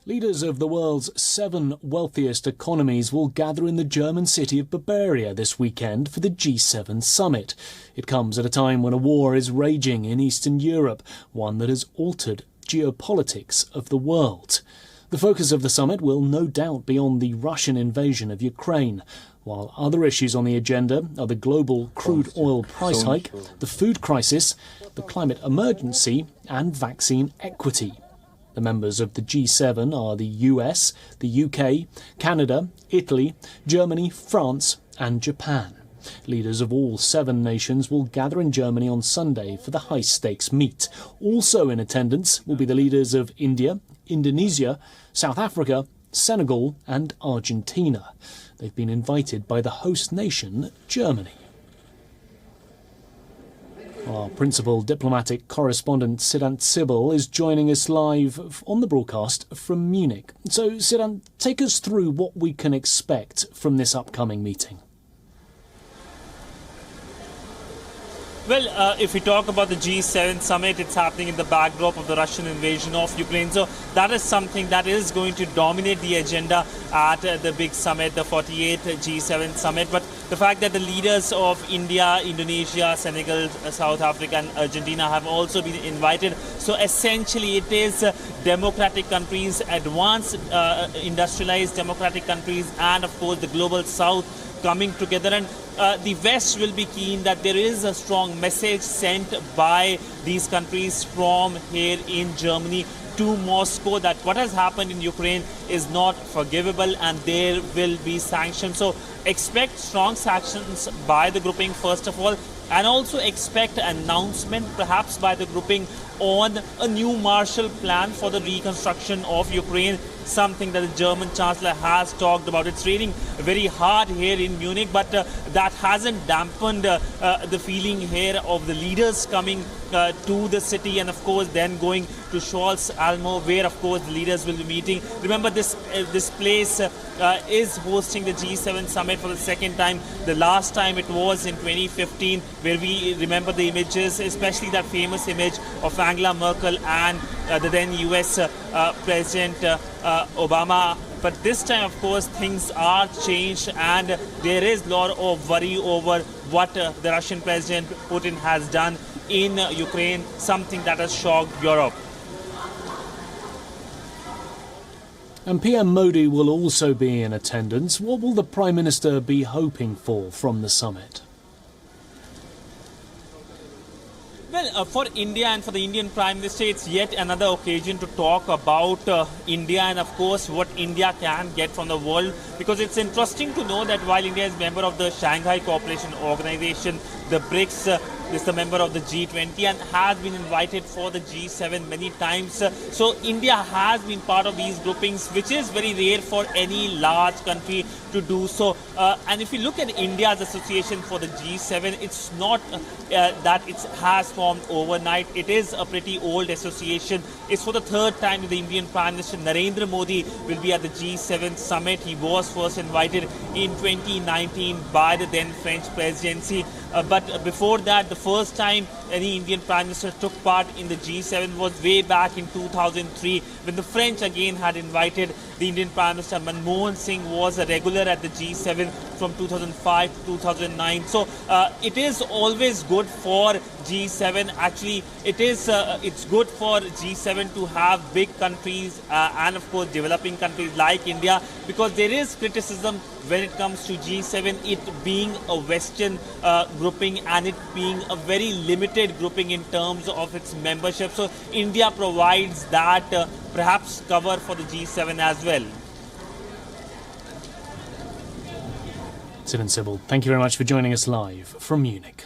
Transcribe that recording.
Leaders of the world's 7 wealthiest economies will gather in the German city of Bavaria this weekend for the G7 summit. It comes at a time when a war is raging in Eastern Europe, one that has altered geopolitics of the world. The focus of the summit will no doubt be on the Russian invasion of Ukraine, while other issues on the agenda are the global crude oil price hike, the food crisis, the climate emergency and vaccine equity. The members of the G7 are the US, the UK, Canada, Italy, Germany, France and Japan. Leaders of all 7 nations will gather in Germany on Sunday for the high-stakes meet. Also in attendance will be the leaders of India, Indonesia, South Africa, Senegal and Argentina. They've been invited by the host nation, Germany. Our principal diplomatic correspondent, Siddhant is joining us live on the broadcast from Munich. So, Siddhant, take us through what we can expect from this upcoming meeting. Well, if we talk about the G7 summit, it's happening in the backdrop of the Russian invasion of Ukraine. So that is something that is going to dominate the agenda at the big summit, the 48th G7 summit. But the fact that the leaders of India, Indonesia, Senegal, South Africa and Argentina have also been invited. So essentially it is democratic countries, advanced industrialized democratic countries and of course the global south coming together, and the West will be keen that there is a strong message sent by these countries from here in Germany to Moscow that what has happened in Ukraine is not forgivable and there will be sanctions. So expect strong sanctions by the grouping first of all, and also expect an announcement perhaps by the grouping on a new Marshall Plan for the reconstruction of Ukraine, something that the German Chancellor has talked about. It's raining very hard here in Munich, but that hasn't dampened the feeling here of the leaders coming to the city and of course then going to Scholz Almo, where of course the leaders will be meeting. Remember this place is hosting the G7 summit for the second time. The last time it was in 2015, where we remember the images, especially that famous image of Angela Merkel and the then US President Obama. But this time, of course, things are changed and there is a lot of worry over what the Russian President Putin has done in Ukraine, something that has shocked Europe. And PM Modi will also be in attendance. What will the Prime Minister be hoping for from the summit? Well, for India and for the Indian Prime Minister, it's yet another occasion to talk about India and, of course, what India can get from the world. Because it's interesting to know that while India is member of the Shanghai Cooperation Organization, the BRICS is the member of the G20 and has been invited for the G7 many times. So India has been part of these groupings, which is very rare for any large country to do so. And if you look at India's association for the G7, it's not that it has formed overnight. It is a pretty old association. It's for the 3rd time that the Indian Prime Minister Narendra Modi will be at the G7 summit. He was first invited in 2019 by the then French presidency. But before that, the first time any Indian Prime Minister took part in the G7 was way back in 2003, when the French again had invited the Indian Prime Minister. Manmohan Singh was a regular at the G7 from 2005 to 2009. So it is always good for G7. Actually, it's good for G7 to have big countries and of course developing countries like India, because there is criticism when it comes to G7, it being a Western grouping and it being a very limited grouping in terms of its membership. So India provides that perhaps cover for the G7 as well. Siddhant, thank you very much for joining us live from Munich.